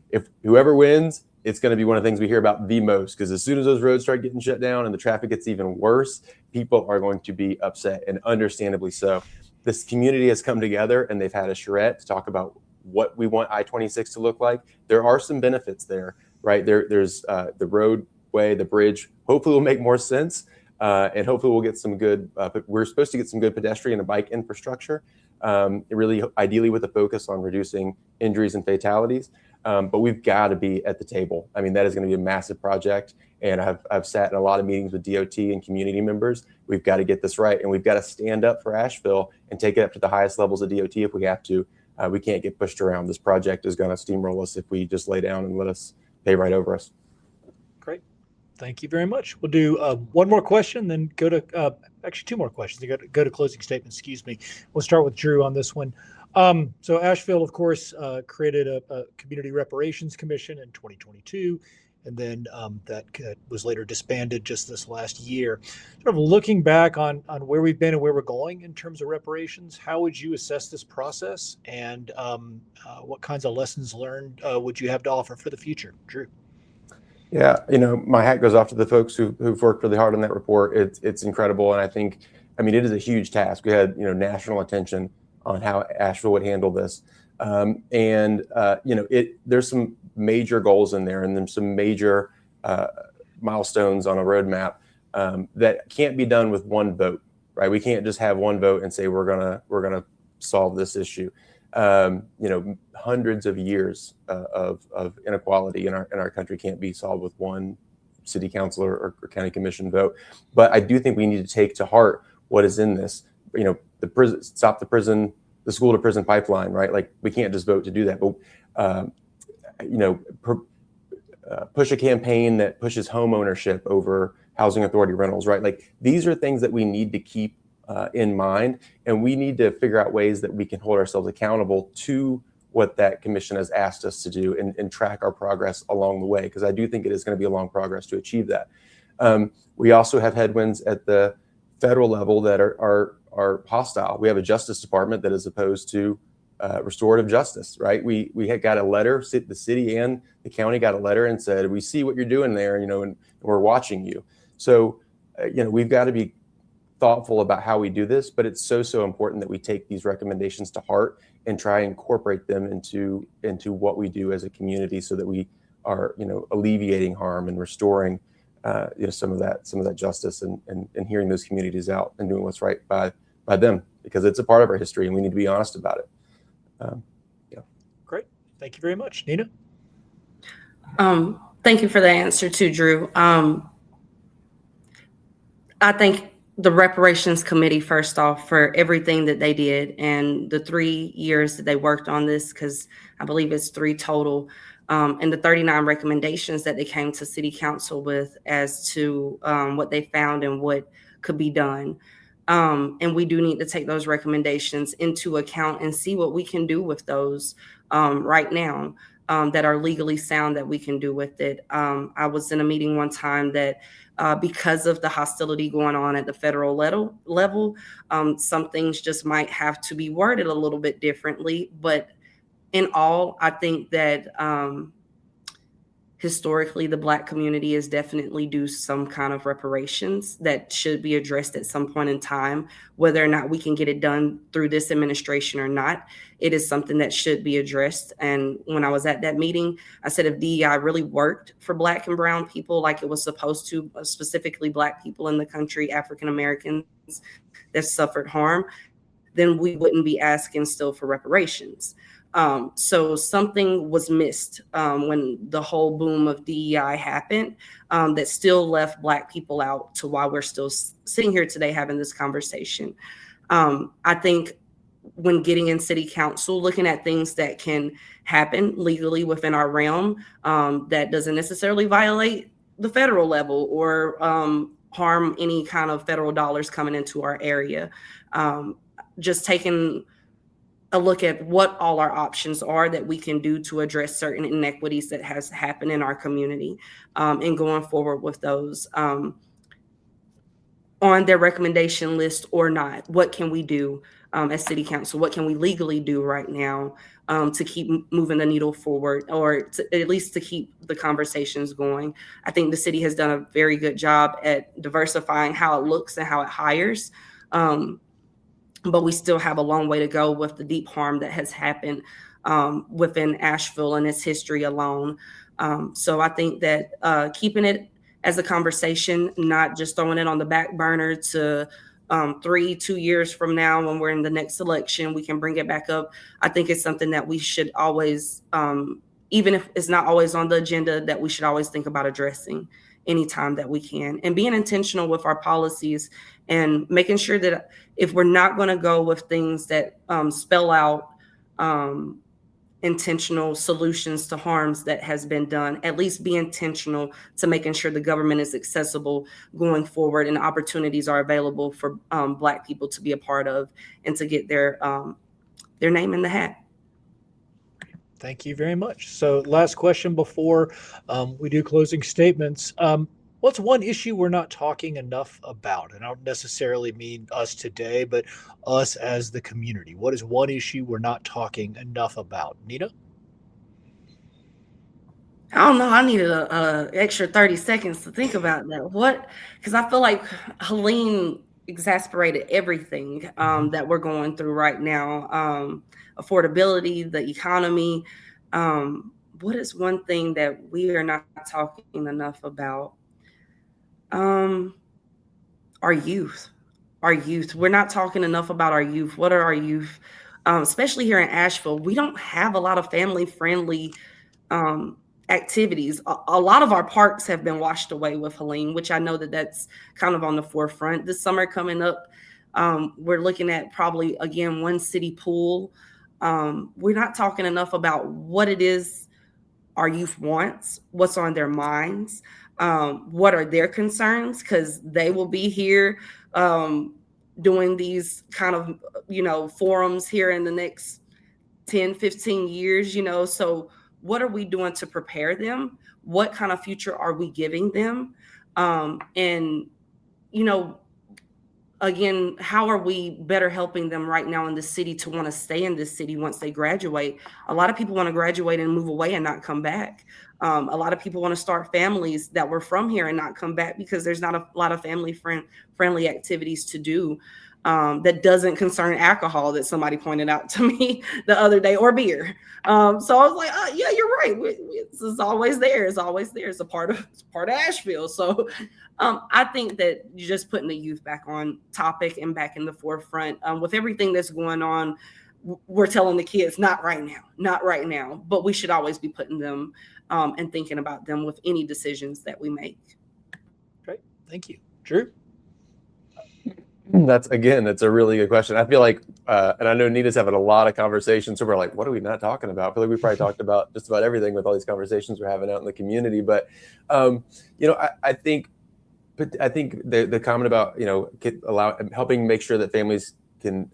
if whoever wins, it's going to be one of the things we hear about the most, because as soon as those roads start getting shut down and the traffic gets even worse, people are going to be upset, and understandably so. This community has come together and they've had a charrette to talk about what we want I-26 to look like. There are some benefits there, right? There's the roadway, the bridge, hopefully will make more sense. And hopefully we'll get some good, we're supposed to get some good pedestrian and bike infrastructure, really ideally with a focus on reducing injuries and fatalities. But we've got to be at the table. I mean, that is going to be a massive project. And I've sat in a lot of meetings with DOT and community members. We've got to get this right. And we've got to stand up for Asheville and take it up to the highest levels of DOT if we have to. We can't get pushed around. This project is going to steamroll us if we just lay down and let us pay right over us. Great. Thank you very much. We'll do one more question, then go to actually two more questions. Go to closing statements. Excuse me. We'll start with Drew on this one. So Asheville, of course, created a Community Reparations Commission in 2022, and then that was later disbanded just this last year. Sort of looking back on where we've been and where we're going in terms of reparations, how would you assess this process, and what kinds of lessons learned would you have to offer for the future? Drew? Yeah, my hat goes off to the folks who've worked really hard on that report. It's incredible, and it is a huge task. We had national attention on how Asheville would handle this, there's some major goals in there, and there's some major milestones on a roadmap that can't be done with one vote, right? We can't just have one vote and say we're gonna solve this issue. Hundreds of years of inequality in our country can't be solved with one city council or county commission vote. But I do think we need to take to heart what is in this. The prison, stop the school to prison pipeline, right? Like, we can't just vote to do that, but push a campaign that pushes home ownership over housing authority rentals, right? Like, these are things that we need to keep in mind, and we need to figure out ways that we can hold ourselves accountable to what that commission has asked us to do, and track our progress along the way, because I do think it is going to be a long progress to achieve that. We also have headwinds at the federal level that are are hostile. We have a justice department that is opposed to restorative justice, right? We had got a letter, the city and the county got a letter and said, we see what you're doing there, and we're watching you. So, we've got to be thoughtful about how we do this, but it's so important that we take these recommendations to heart and try and incorporate them into what we do as a community, so that we are, alleviating harm and restoring, some of that justice and hearing those communities out and doing what's right by them, because it's a part of our history and we need to be honest about it. Great. Thank you very much. Nina? Thank you for the answer too, Drew. I think the reparations committee, first off, for everything that they did and the 3 years that they worked on this, because I believe it's 3 total, and the 39 recommendations that they came to city council with as to what they found and what could be done. And we do need to take those recommendations into account and see what we can do with those right now that are legally sound, that we can do with it. I was in a meeting one time that because of the hostility going on at the federal level, some things just might have to be worded a little bit differently. But in all, I think that historically, the Black community is definitely due some kind of reparations that should be addressed at some point in time. Whether or not we can get it done through this administration or not, it is something that should be addressed. And when I was at that meeting, I said, if DEI really worked for Black and brown people like it was supposed to, specifically Black people in the country, African Americans that suffered harm, then we wouldn't be asking still for reparations. So something was missed when the whole boom of DEI happened, that still left Black people out to why we're still sitting here today having this conversation. I think when getting in city council, looking at things that can happen legally within our realm, that doesn't necessarily violate the federal level or harm any kind of federal dollars coming into our area. Just taking a look at what all our options are that we can do to address certain inequities that has happened in our community, and going forward with those on their recommendation list or not. What can we do as city council? What can we legally do right now to keep moving the needle forward, or at least to keep the conversations going? I think the city has done a very good job at diversifying how it looks and how it hires. But we still have a long way to go with the deep harm that has happened within Asheville and its history alone. So I think that keeping it as a conversation, not just throwing it on the back burner to 2 years from now when we're in the next election, we can bring it back up. I think it's something that we should always, even if it's not always on the agenda, that we should always think about addressing anytime that we can, and being intentional with our policies and making sure that if we're not going to go with things that spell out intentional solutions to harms that has been done, at least be intentional to making sure the government is accessible going forward and opportunities are available for Black people to be a part of and to get their name in the hat. Thank you very much. So last question before we do closing statements. What's one issue we're not talking enough about? And I don't necessarily mean us today, but us as the community. What is one issue we're not talking enough about? Nina? I don't know. I needed a extra 30 seconds to think about that. What? Because I feel like Helen exasperated everything that we're going through right now. Affordability, the economy. What is one thing that we are not talking enough about? Our youth. We're not talking enough about our youth. What are our youth? Especially here in Asheville, we don't have a lot of family-friendly activities. A lot of our parks have been washed away with Helen, which I know that's kind of on the forefront. This summer coming up, we're looking at probably, again, one city pool. We're not talking enough about what it is our youth wants, what's on their minds, what are their concerns, because they will be here doing these kind of, forums here in the next 10, 15 years, so what are we doing to prepare them? What kind of future are we giving them? And, again, how are we better helping them right now in the city to want to stay in this city once they graduate? A lot of people want to graduate and move away and not come back. A lot of people want to start families that were from here and not come back because there's not a lot of friendly activities to do. That doesn't concern alcohol, that somebody pointed out to me the other day, or beer. So I was like, oh, yeah, you're right. It's always there. It's always there. It's part of Asheville. So I think that you're just putting the youth back on topic and back in the forefront. With everything that's going on, we're telling the kids, not right now, but we should always be putting them and thinking about them with any decisions that we make. Great. Thank you. Drew? That's a really good question. I feel like, and I know Nina's having a lot of conversations, so we're like, what are we not talking about? I feel like we probably talked about just about everything with all these conversations we're having out in the community. But, I think the comment about, helping make sure that families can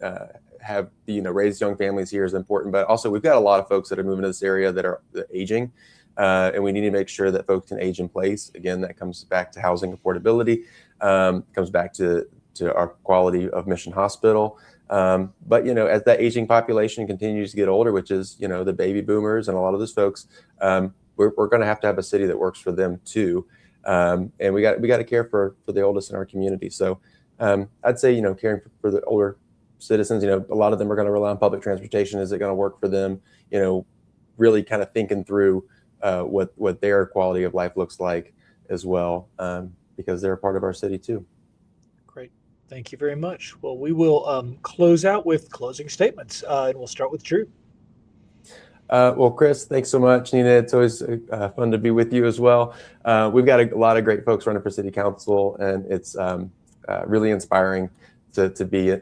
have, raise young families here is important. But also, we've got a lot of folks that are moving to this area that are aging, and we need to make sure that folks can age in place. Again, that comes back to housing affordability, comes back to our quality of Mission Hospital. But, as that aging population continues to get older, which is, the baby boomers and a lot of those folks, we're going to have a city that works for them too. And we got to care for the oldest in our community. So I'd say, caring for the older citizens, a lot of them are going to rely on public transportation. Is it going to work for them? Really kind of thinking through what their quality of life looks like as well, because they're a part of our city too. Great. Thank you very much. Well, we will close out with closing statements, and we'll start with Drew. Well, Chris, thanks so much. Nina, it's always fun to be with you as well. We've got a lot of great folks running for city council, and it's really inspiring to be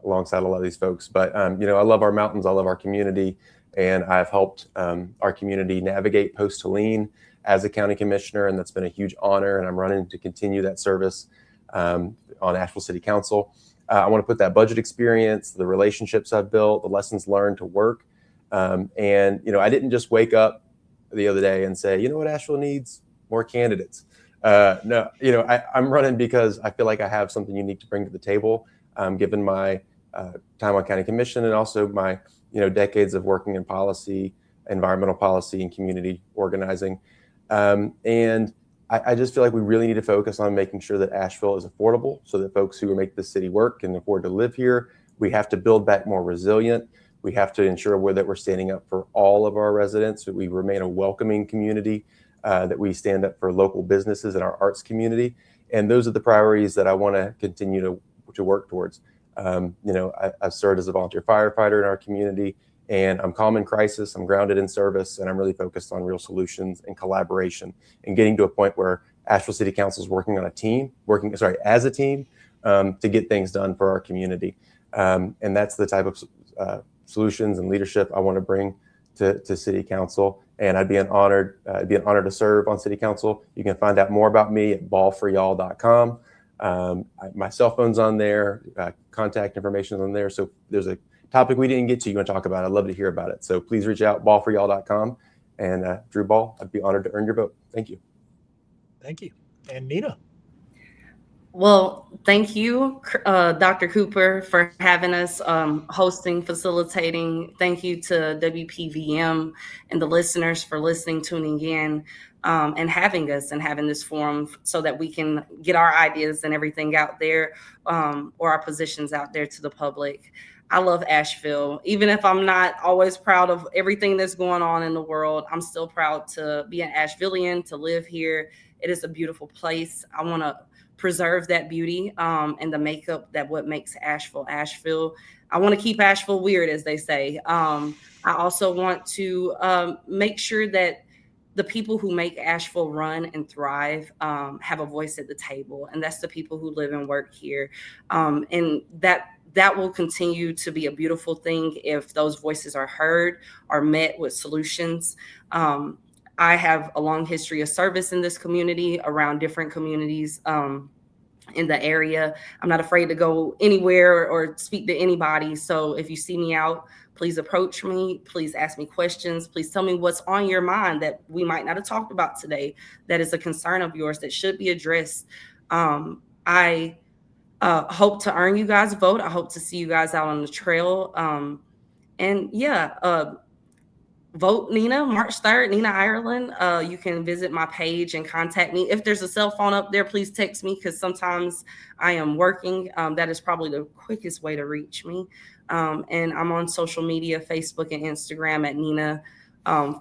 alongside a lot of these folks. But, I love our mountains. I love our community, and I've helped our community navigate post-Helen as a county commissioner, and that's been a huge honor, and I'm running to continue that service on Asheville City Council. I want to put that budget experience, the relationships I've built, the lessons learned to work. And, I didn't just wake up the other day and say, what Asheville needs? More candidates. No, I'm running because I feel like I have something unique to bring to the table, given my time on county commission and also my, decades of working in policy, environmental policy, and community organizing. And I just feel like we really need to focus on making sure that Asheville is affordable so that folks who make the city work can afford to live here. We have to build back more resilient. We have to ensure that we're standing up for all of our residents, that we remain a welcoming community, that we stand up for local businesses and our arts community. And those are the priorities that I want to continue to work towards. I've served as a volunteer firefighter in our community, and I'm calm in crisis, I'm grounded in service, and I'm really focused on real solutions and collaboration and getting to a point where Asheville City Council is working as a team to get things done for our community. And that's the type of solutions and leadership I want to bring to City Council. And it'd be an honor to serve on City Council. You can find out more about me at ballforyall.com. My cell phone's on there, contact information on there. So if there's a topic we didn't get to, you want to talk about, I'd love to hear about it. So please reach out, ballforyall.com. And Drew Ball, I'd be honored to earn your vote. Thank you. Thank you. And Nina. Well, thank you, Dr. Cooper, for having us, hosting, facilitating. Thank you to WPVM and the listeners for listening, tuning in, and having us and having this forum so that we can get our ideas and everything out there, or our positions out there to the public. I love Asheville. Even if I'm not always proud of everything that's going on in the world, I'm still proud to be an Ashevillean, to live here. It is a beautiful place. I want to preserve that beauty and the makeup that what makes Asheville. I want to keep Asheville weird, as they say. I also want to make sure that the people who make Asheville run and thrive have a voice at the table, and that's the people who live and work here. And that will continue to be a beautiful thing if those voices are heard, are met with solutions. I have a long history of service in this community, around different communities in the area. I'm not afraid to go anywhere or speak to anybody. So if you see me out, please approach me. Please ask me questions. Please tell me what's on your mind that we might not have talked about today, that is a concern of yours that should be addressed. I Hope to earn you guys' vote. I hope to see you guys out on the trail. And yeah, vote Nina, March 3rd, Nina Ireland. You can visit my page and contact me. If there's a cell phone up there, please text me because sometimes I am working. That is probably the quickest way to reach me. And I'm on social media, Facebook and Instagram at Nina,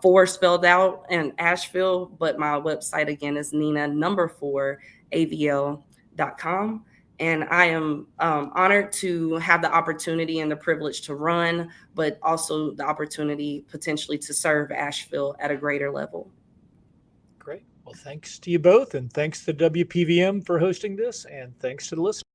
4 spelled out, and Asheville. But my website again is Nina4avl.com. And I am honored to have the opportunity and the privilege to run, but also the opportunity potentially to serve Asheville at a greater level. Great. Well, thanks to you both, and thanks to WPVM for hosting this, and thanks to the listeners.